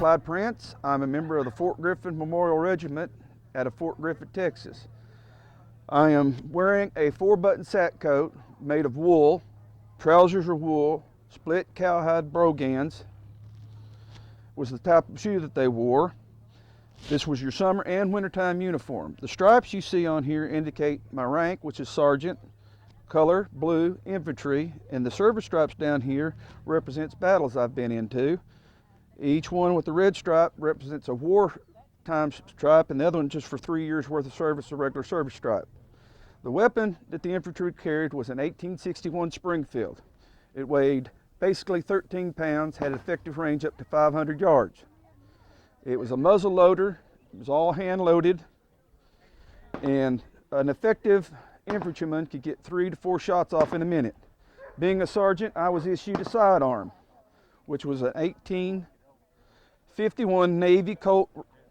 Clyde Prince. I'm a member of the Fort Griffin Memorial Regiment out of Fort Griffin, Texas. I am wearing a 4-button sack coat made of wool. Trousers are wool. Split cowhide brogans was the type of shoe that they wore. This was your summer and wintertime uniform. The stripes you see on here indicate my rank, which is sergeant, color blue, infantry, and the service stripes down here represents battles I've been into. Each one with the red stripe represents a wartime stripe, and the other one just for 3 years worth of service, a regular service stripe. The weapon that the infantry carried was an 1861 Springfield. It weighed basically 13 pounds, had effective range up to 500 yards. It was a muzzle loader, it was all hand loaded, and an effective infantryman could get 3 to 4 shots off in a minute. Being a sergeant, I was issued a sidearm, which was an 1851 Navy Colt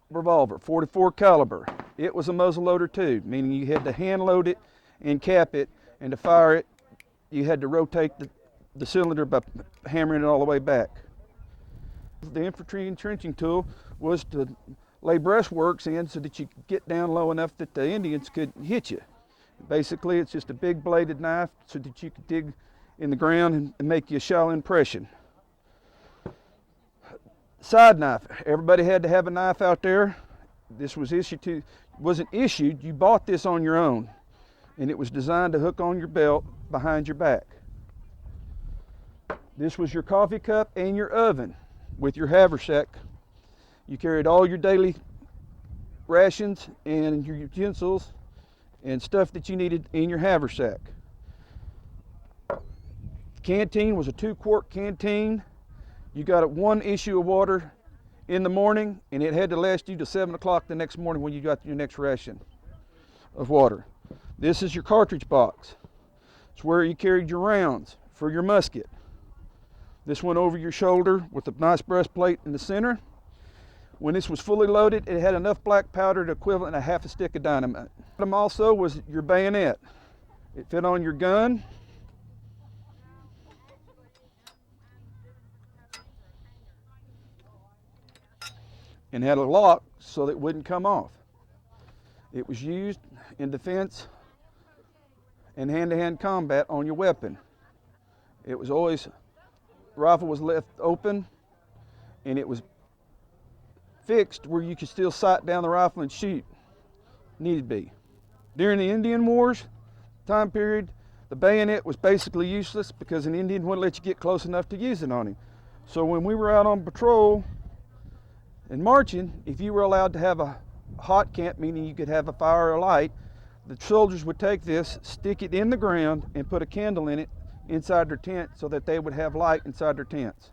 revolver, 44 caliber. It was a muzzle loader too, meaning you had to hand load it and cap it, and to fire it, you had to rotate the cylinder by hammering it all the way back. The infantry entrenching tool was to lay breastworks in so that you could get down low enough that the Indians could hit you. Basically, it's just a big bladed knife so that you could dig in the ground and make you a shallow impression. Side knife. Everybody had to have a knife out there. This was wasn't issued, you bought this on your own. And it was designed to hook on your belt behind your back. This was your coffee cup and your oven with your haversack. You carried all your daily rations and your utensils and stuff that you needed in your haversack. Canteen was a 2-quart canteen. You got 1 issue of water in the morning, and it had to last you to 7 o'clock the next morning when you got your next ration of water. This is your cartridge box. It's where you carried your rounds for your musket. This went over your shoulder with a nice breastplate in the center. When this was fully loaded, it had enough black powder to equivalent to half a stick of dynamite. Bottom also was your bayonet. It fit on your gun. And had a lock so that it wouldn't come off. It was used in defense and hand-to-hand combat on your weapon. It was always, the rifle was left open, and it was fixed where you could still sight down the rifle and shoot, needed be. During the Indian Wars time period, the bayonet was basically useless because an Indian wouldn't let you get close enough to use it on him. So when we were out on patrol and marching, if you were allowed to have a hot camp, meaning you could have a fire or light, the soldiers would take this, stick it in the ground, and put a candle in it inside their tent so that they would have light inside their tents.